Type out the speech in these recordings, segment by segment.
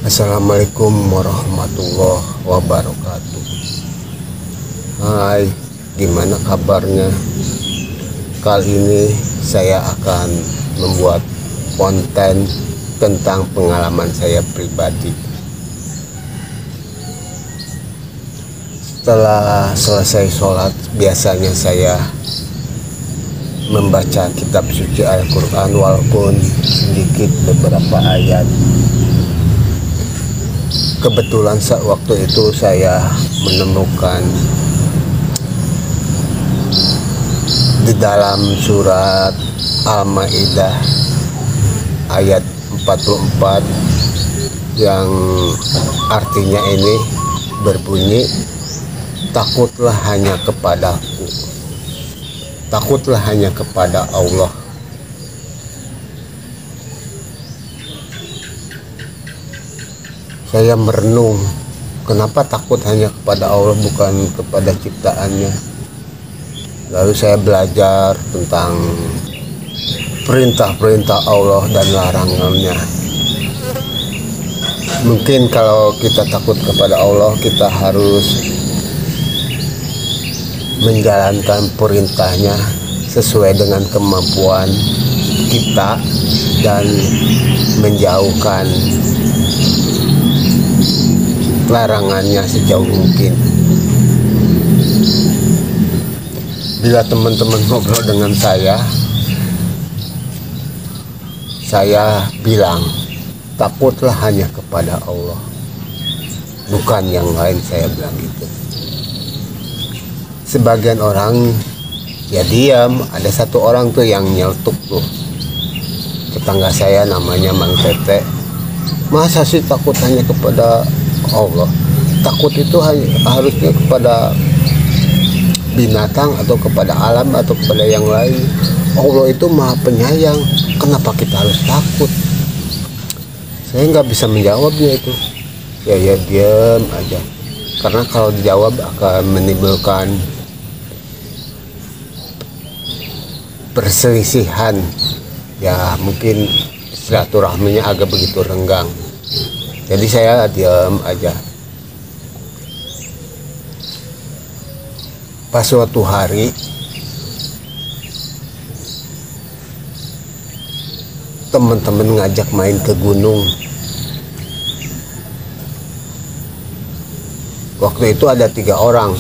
Assalamualaikum warahmatullahi wabarakatuh. Hai, gimana kabarnya? Kali ini saya akan membuat konten tentang pengalaman saya pribadi. Setelah selesai sholat, biasanya saya membaca kitab suci Al-Quran, walaupun sedikit beberapa ayat. Kebetulan waktu itu saya menemukan di dalam surat Al-Maidah ayat 44 yang artinya ini berbunyi, takutlah hanya kepadaku, takutlah hanya kepada Allah. Saya merenung, kenapa takut hanya kepada Allah bukan kepada ciptaannya. Lalu saya belajar tentang perintah-perintah Allah dan larangannya. Mungkin kalau kita takut kepada Allah, kita harus menjalankan perintahnya sesuai dengan kemampuan kita dan menjauhkan larangannya sejauh mungkin. Bila teman-teman ngobrol dengan saya bilang takutlah hanya kepada Allah, bukan yang lain. Saya bilang gitu. Sebagian orang ya diam. Ada satu orang tuh yang nyeltuk tuh, tetangga saya namanya Mang Tete. Masa sih takut hanya kepada Allah? Takut itu harusnya kepada binatang atau kepada alam atau kepada yang lain. Allah itu maha penyayang, kenapa kita harus takut? Saya nggak bisa menjawabnya itu. Ya diam aja, karena kalau dijawab akan menimbulkan perselisihan, ya mungkin silaturahminya agak begitu renggang. Jadi saya diam aja. Pas suatu hari teman-teman ngajak main ke gunung. Waktu itu ada 3 orang.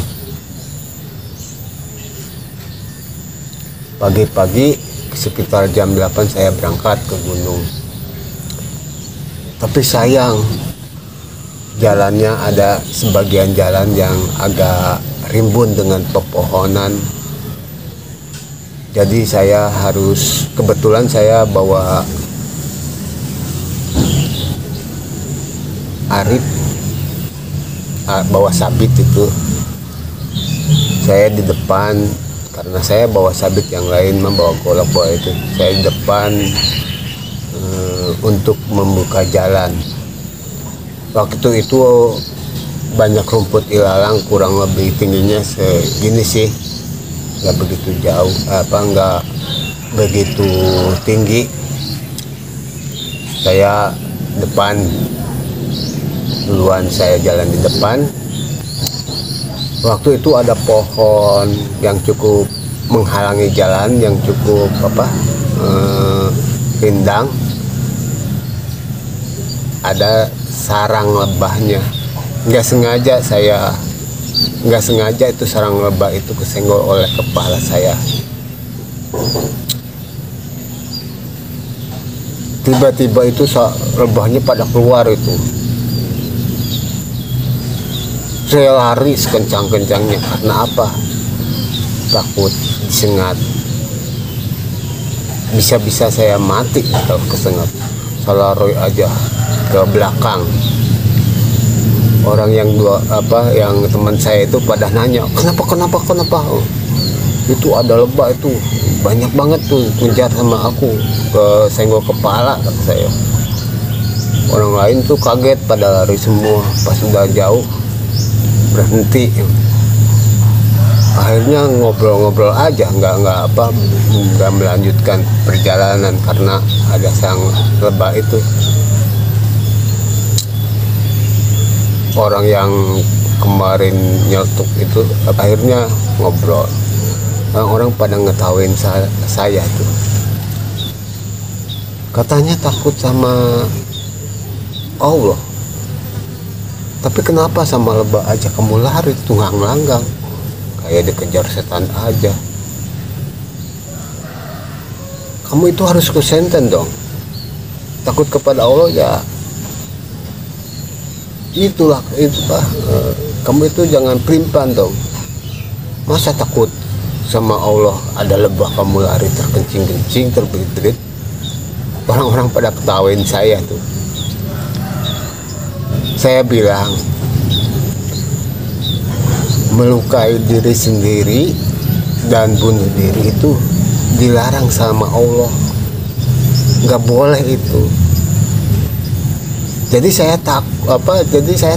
Pagi-pagi sekitar jam 8 saya berangkat ke gunung. Tapi sayang, jalannya ada sebagian jalan yang agak rimbun dengan pepohonan. Jadi saya harus, kebetulan saya bawa arit, bawa sabit itu. Saya di depan, karena saya bawa sabit, yang lain membawa golok, bawa itu. Saya di depan untuk membuka jalan. Waktu itu banyak rumput ilalang, kurang lebih tingginya segini sih, nggak begitu jauh, nggak begitu tinggi. Saya depan duluan, saya jalan di depan. Waktu itu ada pohon yang cukup menghalangi jalan, yang cukup rindang. Ada sarang lebahnya. Nggak sengaja itu sarang lebah itu kesenggol oleh kepala saya. Tiba-tiba itu lebahnya pada keluar itu. Saya lari sekencang-kencangnya. Karena apa? Takut disengat. Bisa-bisa saya mati kalau kesengat. Saya lari aja ke belakang. Orang yang yang teman saya itu pada nanya, kenapa? Itu ada lebah itu, banyak banget tuh ngejar sama aku, kesenggol kepala, kata saya. Orang lain tuh kaget, pada lari semua. Pas udah jauh berhenti. Akhirnya ngobrol-ngobrol aja, nggak melanjutkan perjalanan karena ada sang lebah itu. orang yang kemarin nyeletuk itu akhirnya ngobrol. Orang pada ngetawain saya tuh. Katanya takut sama Allah. Tapi kenapa sama lebah aja kamu lari tunggang langgang? Kayak dikejar setan aja. Kamu itu harus kusenten dong. Takut kepada Allah ya. Itulah itu Pak. Kamu itu jangan pelimpan dong. Masa takut sama Allah ada lebah kamu lari terkencing-kencing terberit-berit. Orang-orang pada ketawain saya tuh. Saya bilang melukai diri sendiri dan bunuh diri itu dilarang sama Allah, nggak boleh itu. Jadi saya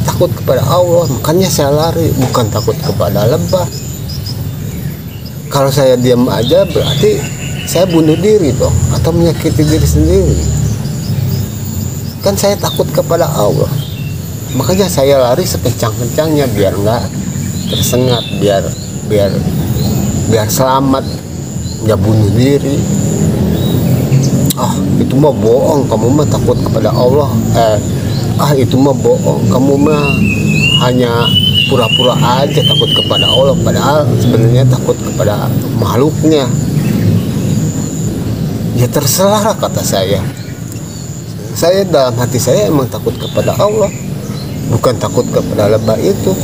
takut kepada Allah, makanya saya lari, bukan takut kepada lebah. Kalau saya diam aja berarti saya bunuh diri dong, atau menyakiti diri sendiri. Kan saya takut kepada Allah, makanya saya lari sekencang-kencangnya biar nggak tersengat, biar selamat, nggak bunuh diri. Itu mah bohong, kamu mah takut kepada Allah. Itu mah bohong, kamu mah hanya pura-pura aja takut kepada Allah, padahal sebenarnya takut kepada makhluknya. Ya terserah, kata saya. Saya dalam hati saya emang takut kepada Allah, bukan takut kepada lebah itu.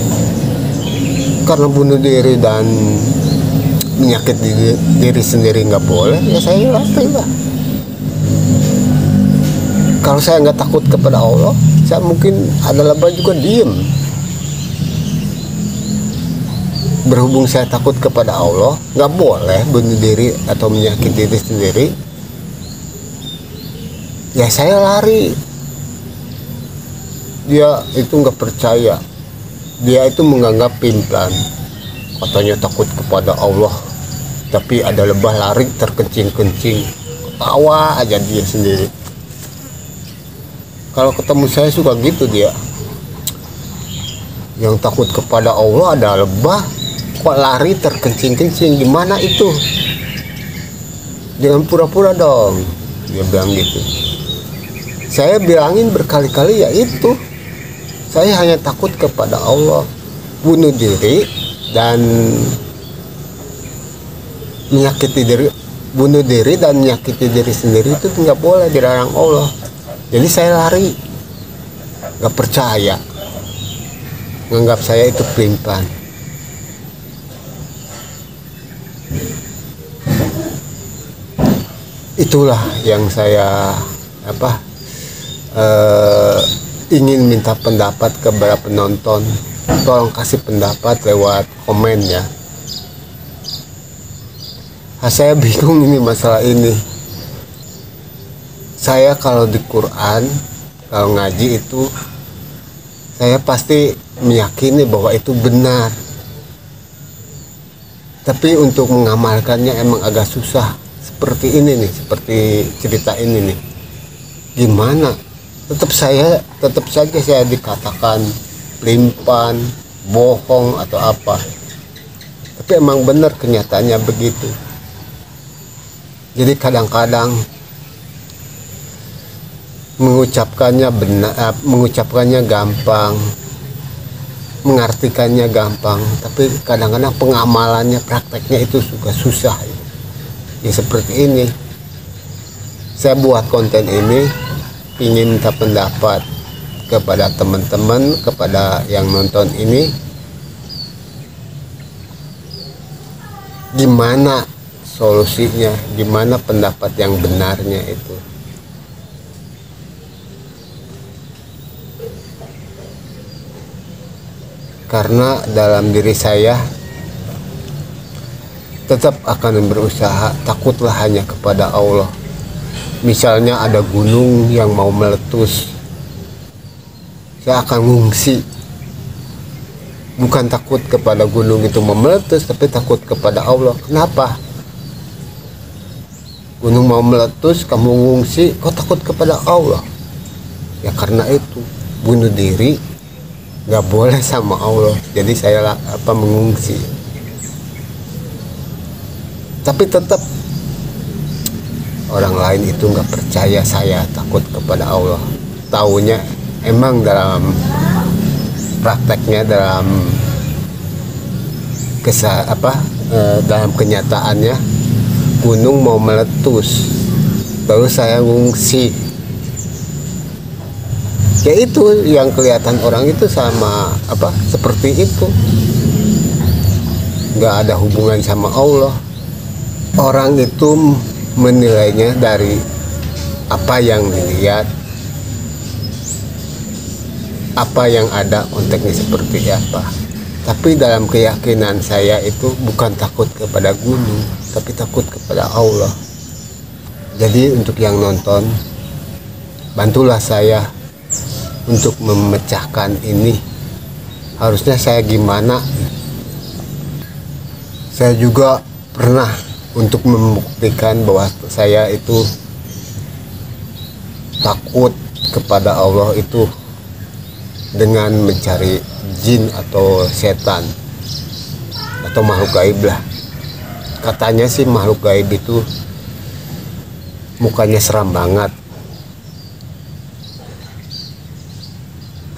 Karena bunuh diri dan menyakiti diri sendiri nggak boleh, ya saya lari lah. Kalau saya nggak takut kepada Allah, saya mungkin ada lebah juga diem. Berhubung saya takut kepada Allah, nggak boleh bunuh diri atau menyakiti diri sendiri, ya saya lari. Dia itu nggak percaya, dia itu menganggap pimplan, katanya takut kepada Allah, tapi ada lebah lari terkencing-kencing, ketawa aja dia sendiri. Kalau ketemu saya suka gitu dia, yang takut kepada Allah ada lebah kok lari terkencing-kencing, gimana itu? Jangan pura-pura dong, dia bilang gitu. Saya bilangin berkali-kali, ya itu, saya hanya takut kepada Allah. Bunuh diri dan menyakiti diri, bunuh diri dan menyakiti diri sendiri itu nggak boleh, dilarang Allah. Jadi saya lari, nggak percaya, nganggap saya itu pelimpan. Itulah yang saya ingin minta pendapat kepada penonton. Tolong kasih pendapat lewat komen ya. Saya bingung ini masalah ini. Saya kalau di Quran, kalau ngaji itu, saya pasti meyakini bahwa itu benar. Tapi untuk mengamalkannya emang agak susah. Seperti ini nih, seperti cerita ini nih. Gimana? Tetap saja saya dikatakan pelimpan, bohong atau apa. Tapi emang benar kenyataannya begitu. Jadi kadang-kadang mengucapkannya benar, mengucapkannya gampang, mengartikannya gampang, tapi kadang-kadang pengamalannya, prakteknya itu juga susah. Ya seperti ini. Saya buat konten ini ingin minta pendapat kepada teman-teman, kepada yang nonton ini, gimana solusinya, gimana pendapat yang benarnya itu. Karena dalam diri saya tetap akan berusaha, takutlah hanya kepada Allah. Misalnya ada gunung yang mau meletus, saya akan ngungsi. Bukan takut kepada gunung itu mau meletus, tapi takut kepada Allah. Kenapa? Gunung mau meletus, kamu ngungsi, kau takut kepada Allah. Ya karena itu, bunuh diri nggak boleh sama Allah. Jadi saya mengungsi. Tapi tetap orang lain itu nggak percaya saya takut kepada Allah. Taunya emang dalam prakteknya, dalam dalam kenyataannya gunung mau meletus, baru saya ngungsi. Ya itu yang kelihatan orang itu sama seperti itu, nggak ada hubungan sama Allah. Orang itu menilainya dari apa yang dilihat, apa yang ada konteksnya seperti apa. Tapi dalam keyakinan saya itu bukan takut kepada gunung, tapi takut kepada Allah. Jadi untuk yang nonton, bantulah saya untuk memecahkan ini. Harusnya saya gimana? Saya juga pernah untuk membuktikan bahwa saya itu takut kepada Allah itu dengan mencari jin atau setan atau makhluk gaib lah. Katanya sih makhluk gaib itu mukanya seram banget.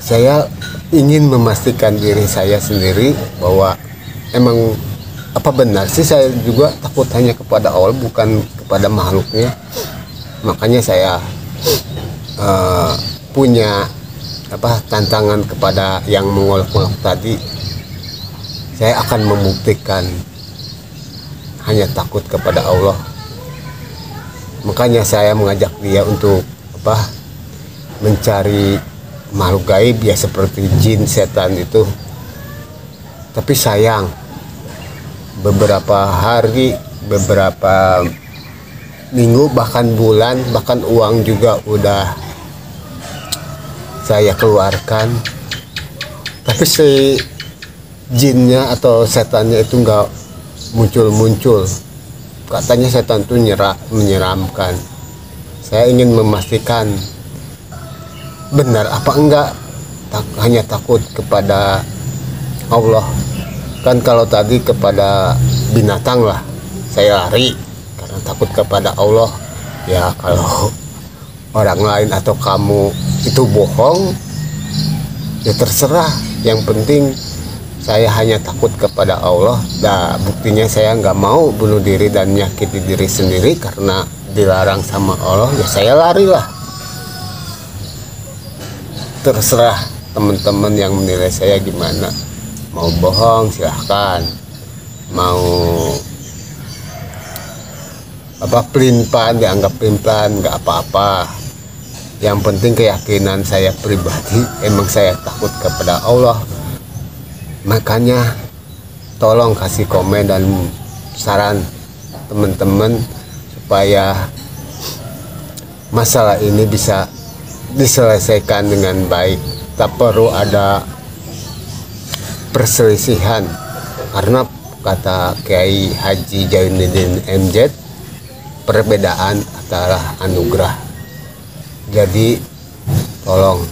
Saya ingin memastikan diri saya sendiri bahwa emang apa benar sih saya juga takut hanya kepada Allah, bukan kepada makhluknya. Makanya saya punya tantangan kepada yang mengolok-olok tadi. Saya akan membuktikan hanya takut kepada Allah. Makanya saya mengajak dia untuk mencari makhluk gaib ya, seperti jin, setan itu. Tapi sayang, beberapa hari, beberapa minggu, bahkan bulan, bahkan uang juga udah saya keluarkan, tapi si jinnya atau setannya itu nggak muncul-muncul. Katanya setan itu menyeramkan. Saya ingin memastikan benar apa enggak hanya takut kepada Allah. Kan kalau tadi kepada binatang lah saya lari karena takut kepada Allah. Ya kalau orang lain atau kamu itu bohong, ya terserah. Yang penting saya hanya takut kepada Allah. Nah, buktinya saya nggak mau bunuh diri dan menyakiti diri sendiri karena dilarang sama Allah. Ya saya lari lah. Terserah teman-teman yang menilai saya gimana. Mau bohong silahkan, mau pelin-pelan dianggap pelin-pelan, nggak apa-apa. Yang penting keyakinan saya pribadi, emang saya takut kepada Allah. Makanya tolong kasih komen dan saran teman-teman supaya masalah ini bisa diselesaikan dengan baik. Tak perlu ada perselisihan, karena kata Kiai Haji Jainuddin MZ, perbedaan adalah anugerah. Jadi tolong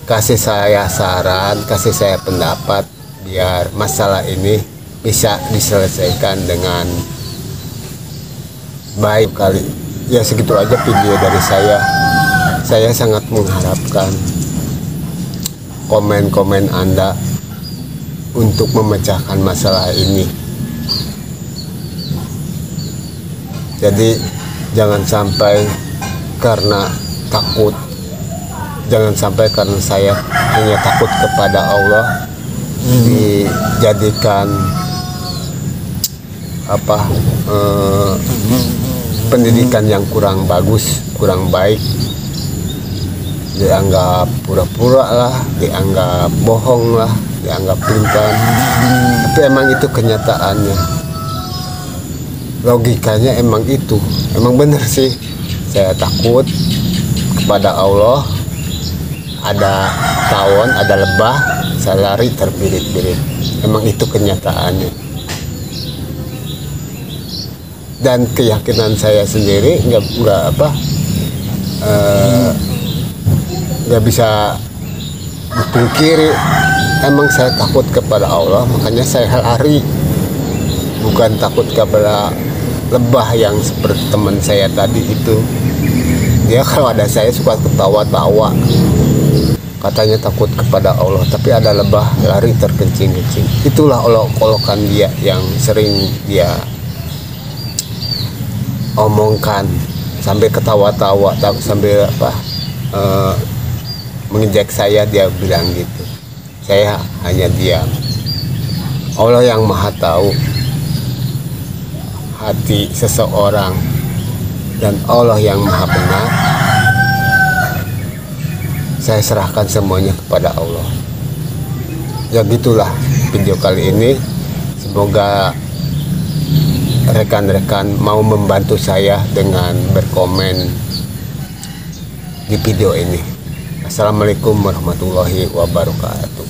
kasih saya saran, kasih saya pendapat biar masalah ini bisa diselesaikan dengan baik kali. Ya segitu aja video dari saya. Saya sangat mengharapkan komen-komen Anda untuk memecahkan masalah ini. Jadi jangan sampai karena takut, jangan sampai karena saya hanya takut kepada Allah dijadikan pendidikan yang kurang bagus, kurang baik, dianggap pura-pura lah, dianggap bohong lah, dianggap pelin-pelan. Tapi emang itu kenyataannya, logikanya emang itu, emang bener sih. Saya takut kepada Allah, ada tawon, ada lebah, saya lari terbirit-birit. Emang itu kenyataannya. Dan keyakinan saya sendiri nggak bisa dipungkiri. Emang saya takut kepada Allah, makanya saya lari. Bukan takut kepada lebah yang seperti teman saya tadi itu. Dia kalau ada saya suka ketawa-tawa. Katanya takut kepada Allah, tapi ada lebah lari terkencing-kencing. Itulah olok-olokan dia yang sering dia omongkan, sampai ketawa-tawa, sambil mengejek saya. Dia bilang gitu. Saya hanya diam. Allah yang maha tahu hati seseorang, dan Allah yang maha benar. Saya serahkan semuanya kepada Allah. Ya gitulah video kali ini. Semoga rekan-rekan mau membantu saya dengan berkomen di video ini. Assalamualaikum warahmatullahi wabarakatuh.